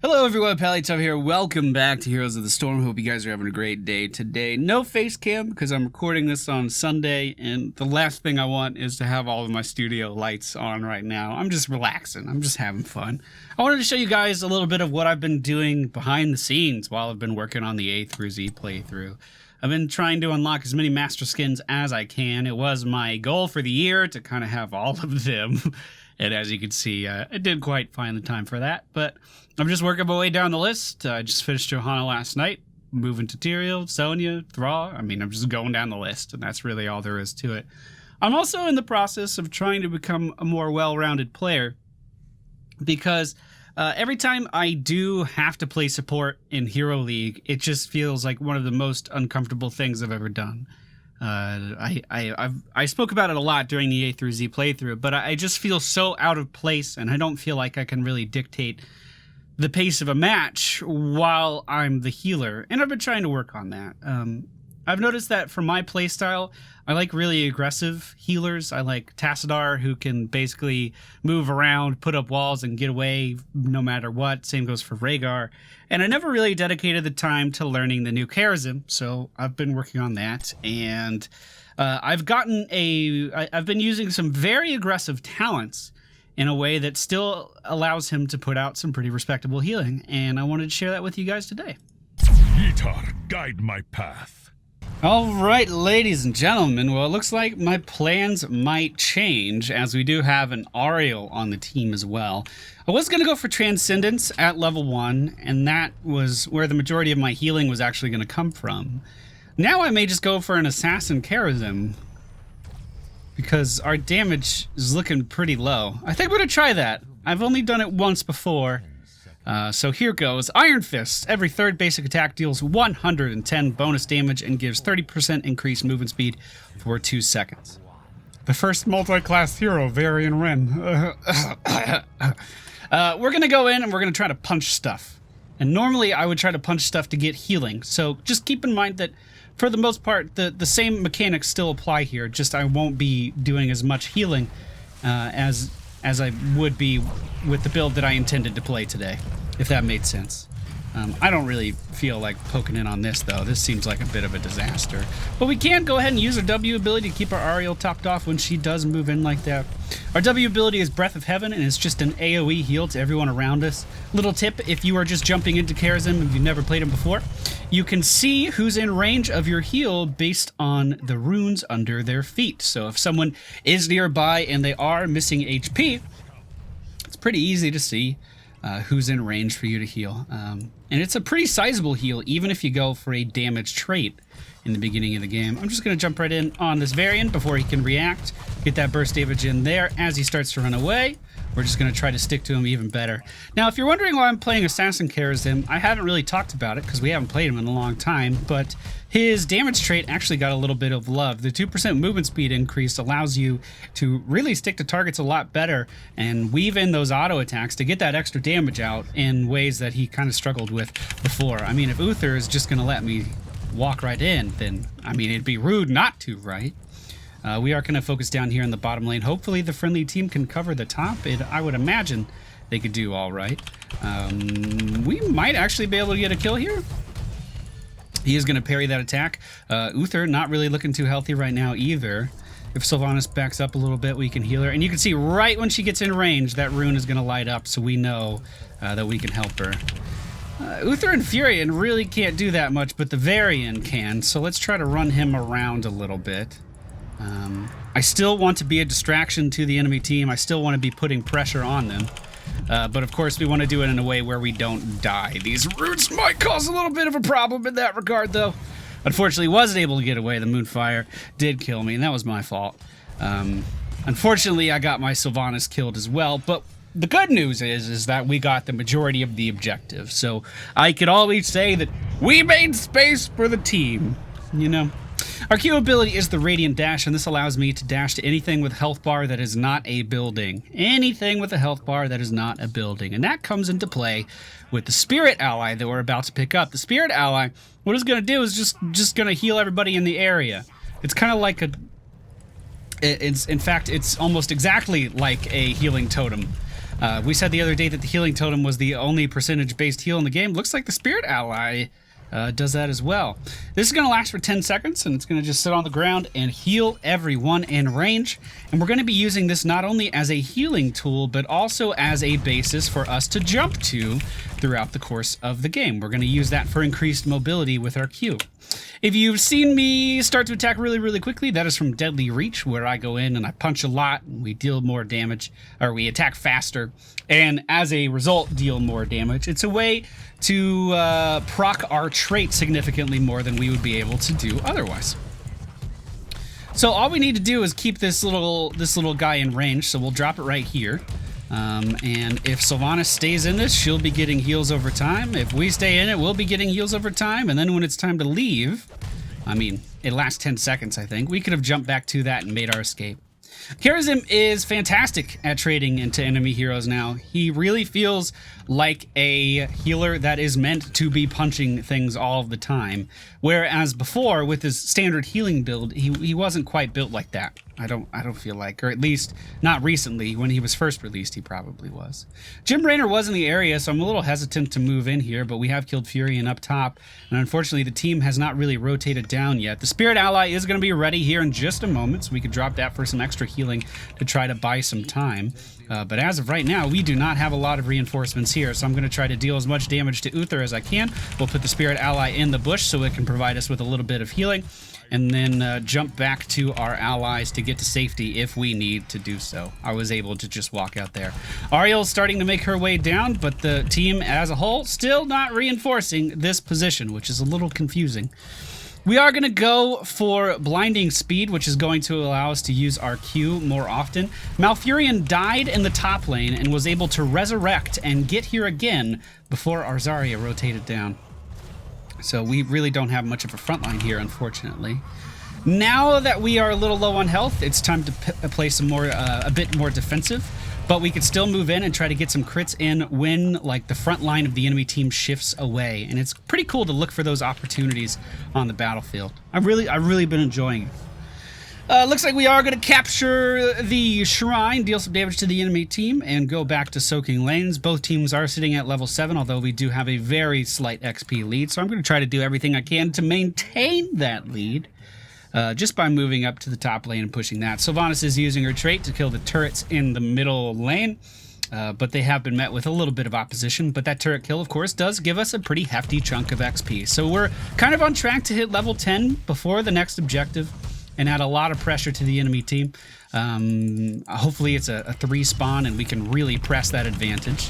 Hello everyone, Pallytub here. Welcome back to Heroes of the Storm. Hope you guys are having a great day today. No face cam because I'm recording this on Sunday, and the last thing I want is to have all of my studio lights on right now. I'm just relaxing. I'm just having fun. I wanted to show you guys a little bit of what I've been doing behind the scenes while I've been working on the A through Z playthrough. I've been trying to unlock as many master skins as I can. It was my goal for the year to kind of have all of them. And as you can see, I didn't quite find the time for that, but I'm just working my way down the list. I just finished Johanna last night, moving to Tyrael, Sonya, Thra. I'm just going down the list, and that's really all there is to it. I'm also in the process of trying to become a more well-rounded player, because every time I do have to play support in Hero League, it just feels like one of the most uncomfortable things I've ever done. I spoke about it a lot during the A through Z playthrough, but I just feel so out of place, and I don't feel like I can really dictate the pace of a match while I'm the healer, and I've been trying to work on that. I've noticed that for my playstyle, I like really aggressive healers. I like Tassadar, who can basically move around, put up walls, and get away no matter what. Same goes for Rhaegar. And I never really dedicated the time to learning the new Kharazim, so I've been working on that. And I've been using some very aggressive talents in a way that still allows him to put out some pretty respectable healing. And I wanted to share that with you guys today. Yitar, guide my path. All right, ladies and gentlemen, well, it looks like my plans might change, as we do have an Ariel on the team as well. I was going to go for Transcendence at level 1, and that was where the majority of my healing was actually going to come from. Now I may just go for an Assassin Kharazim, because our damage is looking pretty low. I think I'm going to try that. I've only done it once before. So here goes. Iron Fist. Every third basic attack deals 110 bonus damage and gives 30% increased movement speed for 2 seconds. The first multi-class hero, Varian Wren. We're going to go in and we're going to try to punch stuff. And normally I would try to punch stuff to get healing. So just keep in mind that for the most part, the same mechanics still apply here. Just I won't be doing as much healing as I would be with the build that I intended to play today, if that made sense. I don't really feel like poking in on this, though. This seems like a bit of a disaster. But we can go ahead and use our W ability to keep our Ariel topped off when she does move in like that. Our W ability is Breath of Heaven, and it's just an AoE heal to everyone around us. Little tip, if you are just jumping into Kharazim and you've never played him before, you can see who's in range of your heal based on the runes under their feet. So if someone is nearby and they are missing HP, it's pretty easy to see who's in range for you to heal. And it's a pretty sizable heal, even if you go for a damage trait in the beginning of the game. I'm just going to jump right in on this Varian before he can react. Get that burst damage in there. As he starts to run away, we're just going to try to stick to him even better. Now, if you're wondering why I'm playing Assassin Kharazim, I haven't really talked about it because we haven't played him in a long time, but his damage trait actually got a little bit of love. The 2% movement speed increase allows you to really stick to targets a lot better and weave in those auto attacks to get that extra damage out in ways that he kind of struggled with before. I mean, if Uther is just going to let me walk right in, then, it'd be rude not to, right? We are going to focus down here in the bottom lane. Hopefully the friendly team can cover the top. I would imagine they could do all right. We might actually be able to get a kill here. He is going to parry that attack. Uther not really looking too healthy right now either. If Sylvanas backs up a little bit, we can heal her. And you can see right when she gets in range, that rune is going to light up, so we know that we can help her. Uther and Furion really can't do that much, but the Varian can, so let's try to run him around a little bit. I still want to be a distraction to the enemy team. I still want to be putting pressure on them. But of course, we want to do it in a way where we don't die. These roots might cause a little bit of a problem in that regard, though. Unfortunately, wasn't able to get away. The Moonfire did kill me, and that was my fault. Unfortunately, I got my Sylvanas killed as well, but the good news is that we got the majority of the objective. So I could always say that we made space for the team, you know? Our Q ability is the Radiant Dash, and this allows me to dash to anything with health bar that is not a building. Anything with a health bar that is not a building. And that comes into play with the Spirit Ally that we're about to pick up. The Spirit Ally, what it's going to do is just going to heal everybody in the area. It's kind of like in fact, it's almost exactly like a healing totem. We said the other day that the healing totem was the only percentage-based heal in the game. Looks like the spirit ally does that as well. This is going to last for 10 seconds, and it's going to just sit on the ground and heal everyone in range. And we're going to be using this not only as a healing tool, but also as a basis for us to jump to throughout the course of the game. We're going to use that for increased mobility with our Q. If you've seen me start to attack really, really quickly, that is from Deadly Reach, where I go in and I punch a lot, and we deal more damage, or we attack faster, and as a result, deal more damage. It's a way to proc our trait significantly more than we would be able to do otherwise. So all we need to do is keep this little guy in range, so we'll drop it right here. And if Sylvanas stays in this, she'll be getting heals over time. If we stay in it, we'll be getting heals over time. And then when it's time to leave, I mean, it lasts 10 seconds, I think. We could have jumped back to that and made our escape. Kharazim is fantastic at trading into enemy heroes now. He really feels like a healer that is meant to be punching things all of the time. Whereas before, with his standard healing build, he wasn't quite built like that. I don't feel like, or at least not recently. When he was first released, he probably was. Jim Raynor was in the area, so I'm a little hesitant to move in here, but we have killed Furion up top, and unfortunately the team has not really rotated down yet. The Spirit Ally is going to be ready here in just a moment, so we could drop that for some extra healing to try to buy some time. But as of right now, we do not have a lot of reinforcements here, so I'm going to try to deal as much damage to Uther as I can. We'll put the Spirit Ally in the bush so it can provide us with a little bit of healing, and then jump back to our allies to get to safety if we need to do so. I was able to just walk out there. Ariel's starting to make her way down, but the team as a whole still not reinforcing this position, which is a little confusing. We are going to go for Blinding Speed, which is going to allow us to use our Q more often. Malfurion died in the top lane and was able to resurrect and get here again before our Zarya rotated down. So we really don't have much of a front line here, unfortunately. Now that we are a little low on health, it's time to play some more, a bit more defensive. But we could still move in and try to get some crits in when, like, the front line of the enemy team shifts away. And it's pretty cool to look for those opportunities on the battlefield. I've really been enjoying it. Looks like we are going to capture the shrine, deal some damage to the enemy team, and go back to soaking lanes. Both teams are sitting at level 7, although we do have a very slight XP lead. So I'm going to try to do everything I can to maintain that lead. Just by moving up to the top lane and pushing that. Sylvanas is using her trait to kill the turrets in the middle lane, but they have been met with a little bit of opposition. But that turret kill, of course, does give us a pretty hefty chunk of XP. So we're kind of on track to hit level 10 before the next objective and add a lot of pressure to the enemy team. Hopefully it's a 3 spawn and we can really press that advantage.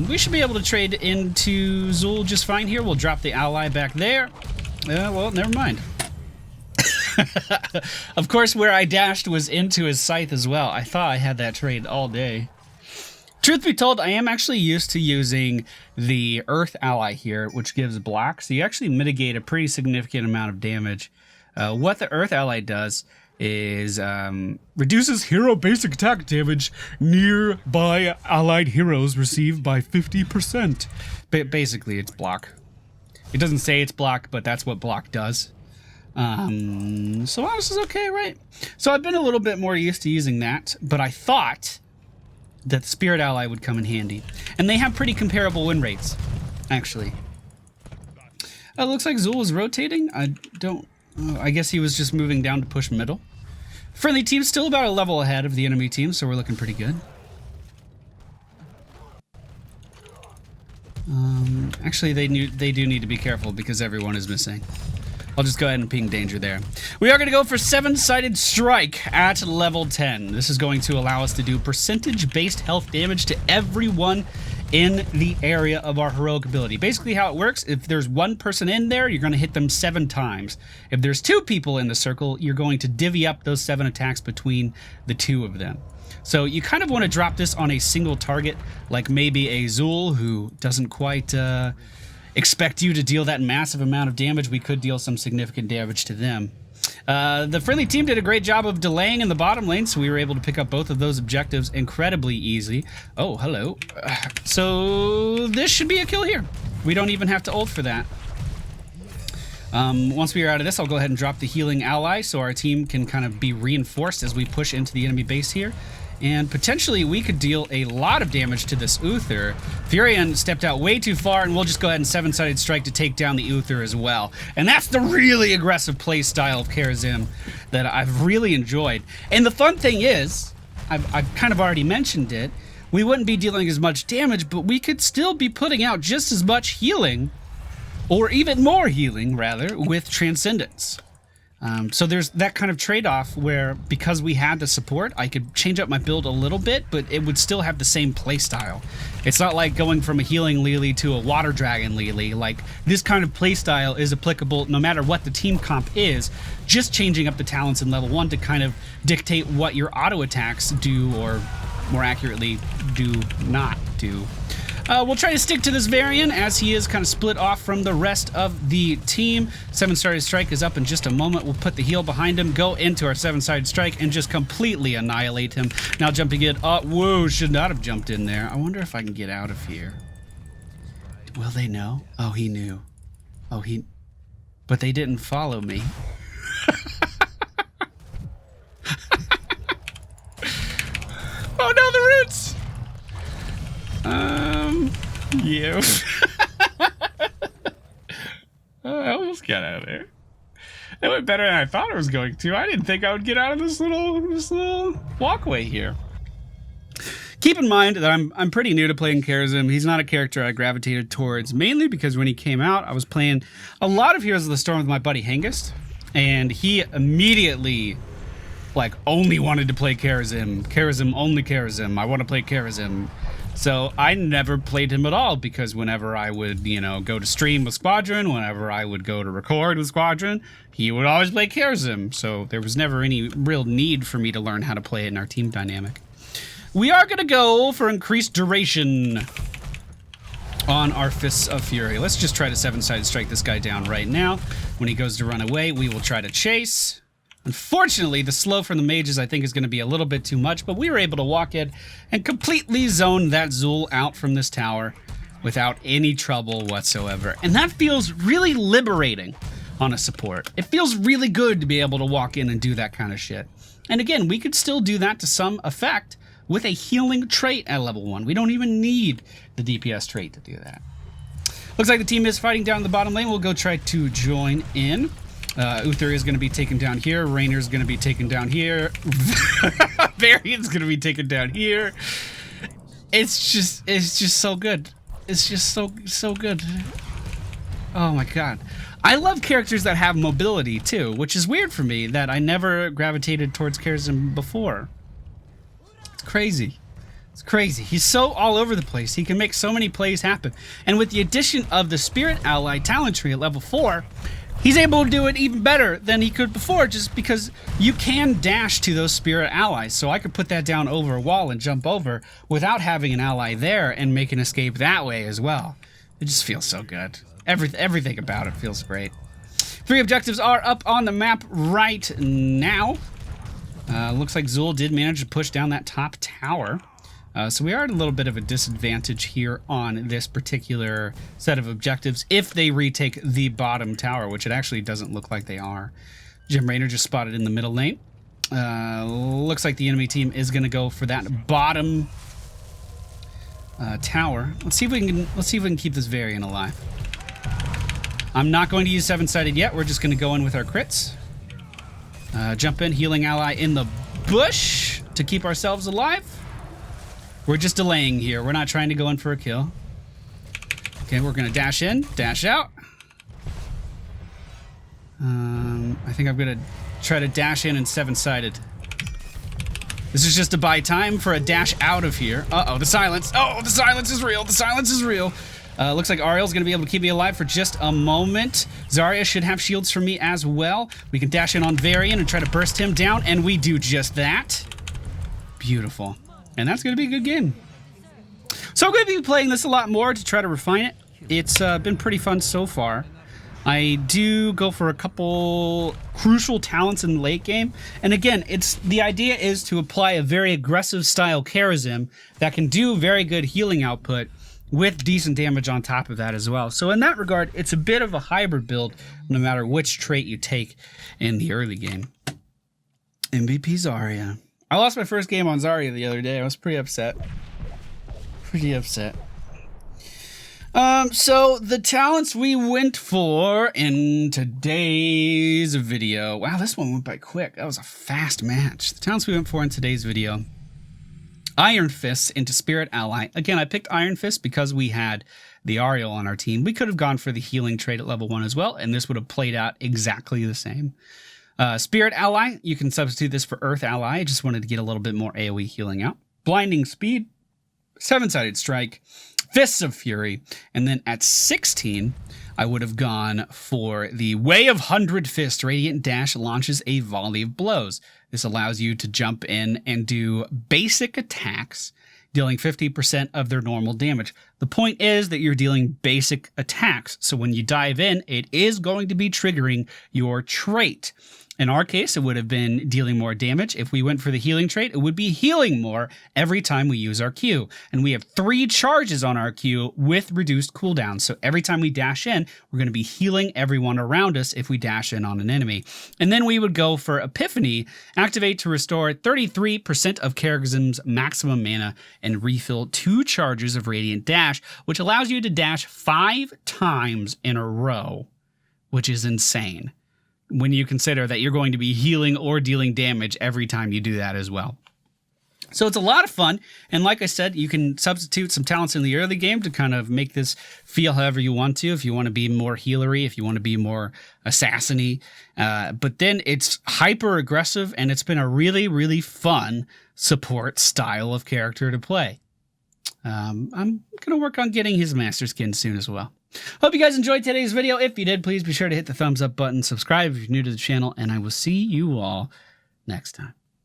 We should be able to trade into Zul just fine here. We'll drop the ally back there. Well, never mind. Of course, where I dashed was into his scythe as well. I thought I had that trade all day. Truth be told, I am actually used to using the Earth ally here, which gives block, so you actually mitigate a pretty significant amount of damage. What the Earth ally does is reduces hero basic attack damage nearby allied heroes received by 50%. Basically, it's block. It doesn't say it's block, but that's what block does. So this is okay, right? So I've been a little bit more used to using that, but I thought that the Spirit Ally would come in handy. And they have pretty comparable win rates, actually. It looks like Zul is rotating. I guess he was just moving down to push middle. Friendly team's still about a level ahead of the enemy team, so we're looking pretty good. Actually, they do need to be careful because everyone is missing. I'll just go ahead and ping danger there. We are going to go for 7-sided strike at level 10. This is going to allow us to do percentage-based health damage to everyone in the area of our heroic ability. Basically how it works, if there's one person in there, you're going to hit them 7 times. If there's 2 people in the circle, you're going to divvy up those 7 attacks between the 2 of them. So you kind of want to drop this on a single target, like maybe a Zul who doesn't quite expect you to deal that massive amount of damage. We could deal some significant damage to them. The friendly team did a great job of delaying in the bottom lane, so we were able to pick up both of those objectives incredibly easy. Oh, hello. So this should be a kill here. We don't even have to ult for that. Once we are out of this, I'll go ahead and drop the healing ally so our team can kind of be reinforced as we push into the enemy base here. and potentially we could deal a lot of damage to this Uther. Furion stepped out way too far, and we'll just go ahead and seven-sided strike to take down the Uther as well. And that's the really aggressive play style of Kharazim that I've really enjoyed. And the fun thing is, I've kind of already mentioned it, we wouldn't be dealing as much damage, but we could still be putting out just as much healing, or even more healing, rather, with Transcendence. So there's that kind of trade-off where, because we had the support, I could change up my build a little bit, but it would still have the same playstyle. It's not like going from a healing Lily to a water dragon Lily. Like, this kind of playstyle is applicable no matter what the team comp is, just changing up the talents in level 1 to kind of dictate what your auto attacks do, or more accurately, do not do. We'll try to stick to this Varian as he is kind of split off from the rest of the team. 7-sided strike is up in just a moment. We'll put the heal behind him, go into our 7-sided strike, and just completely annihilate him. Now jumping in. Whoa, should not have jumped in there. I wonder if I can get out of here. Will they know? Oh, he knew. But they didn't follow me. Oh no, the roots! Yeah. I almost got out of there. It went better than I thought it was going to. I didn't think I would get out of this little walkway here. Keep in mind that I'm pretty new to playing Kharazim. He's not a character I gravitated towards, mainly because when he came out, I was playing a lot of Heroes of the Storm with my buddy Hengist, and he immediately, like, only wanted to play Kharazim. Kharazim, only Kharazim. I want to play Kharazim. So I never played him at all, because whenever I would, go to stream with Squadron, whenever I would go to record with Squadron, he would always play Kharazim. So there was never any real need for me to learn how to play it in our team dynamic. We are going to go for increased duration on our Fists of Fury. Let's just try to 7-sided strike this guy down right now. When he goes to run away, we will try to chase. Unfortunately, the slow from the mages I think is going to be a little bit too much, but we were able to walk in and completely zone that Zul out from this tower without any trouble whatsoever. And that feels really liberating on a support. It feels really good to be able to walk in and do that kind of shit. And again, we could still do that to some effect with a healing trait at level 1. We don't even need the DPS trait to do that. Looks like the team is fighting down the bottom lane. We'll go try to join in. Uther is going to be taken down here. Rainer's going to be taken down here. Varian's going to be taken down here. It's just so good. It's just so good. Oh my god. I love characters that have mobility too, which is weird for me that I never gravitated towards Kharazim before. It's crazy. It's crazy. He's so all over the place. He can make so many plays happen. And with the addition of the Spirit Ally talent tree at level 4, he's able to do it even better than he could before, just because you can dash to those Spirit Allies. So I could put that down over a wall and jump over without having an ally there and make an escape that way as well. It just feels so good. Everything about it feels great. 3 objectives are up on the map right now. Looks like Zul did manage to push down that top tower. So we are at a little bit of a disadvantage here on this particular set of objectives if they retake the bottom tower, which it actually doesn't look like they are. Jim Raynor just spotted in the middle lane. Looks like the enemy team is going to go for that bottom tower. Let's see if we can keep this Varian alive. I'm not going to use 7-sided yet. We're just going to go in with our crits. Jump in, healing ally in the bush to keep ourselves alive. We're just delaying here. We're not trying to go in for a kill. Okay, we're going to dash in, dash out. I think I'm going to try to dash in and 7-sided. This is just to buy time for a dash out of here. Uh-oh, the silence. Oh, the silence is real. The silence is real. Looks like Ariel's going to be able to keep me alive for just a moment. Zarya should have shields for me as well. We can dash in on Varian and try to burst him down, and we do just that. Beautiful. And that's going to be a good game. So I'm going to be playing this a lot more to try to refine it. It's been pretty fun so far. I do go for a couple crucial talents in the late game. And again, the idea is to apply a very aggressive style Kharazim that can do very good healing output with decent damage on top of that as well. So in that regard, it's a bit of a hybrid build no matter which trait you take in the early game. MVP Zarya. I lost my first game on Zarya the other day. I was pretty upset. Pretty upset. So the talents we went for in today's video. Wow, this one went by quick. That was a fast match. The talents we went for in today's video. Iron Fist into Spirit Ally. Again, I picked Iron Fist because we had the Ariel on our team. We could have gone for the healing trait at level 1 as well, and this would have played out exactly the same. Spirit Ally, you can substitute this for Earth Ally. I just wanted to get a little bit more AoE healing out. Blinding Speed, 7-sided Strike, Fists of Fury, and then at 16, I would have gone for the Way of 100 Fist. Radiant Dash launches a volley of blows. This allows you to jump in and do basic attacks, dealing 50% of their normal damage. The point is that you're dealing basic attacks, so when you dive in, it is going to be triggering your trait. In our case, it would have been dealing more damage. If we went for the healing trait, it would be healing more every time we use our Q. And we have 3 charges on our Q with reduced cooldown. So every time we dash in, we're going to be healing everyone around us if we dash in on an enemy. And then we would go for Epiphany, activate to restore 33% of Kharazim's maximum mana and refill 2 charges of Radiant Dash, which allows you to dash 5 times in a row, which is insane when you consider that you're going to be healing or dealing damage every time you do that as well. So it's a lot of fun, and like I said, you can substitute some talents in the early game to kind of make this feel however you want to, if you want to be more healery, if you want to be more assassin-y, but then it's hyper-aggressive, and it's been a really, really fun support style of character to play. I'm going to work on getting his master skin soon as well. Hope you guys enjoyed today's video. If you did, please be sure to hit the thumbs up button, subscribe if you're new to the channel, and I will see you all next time.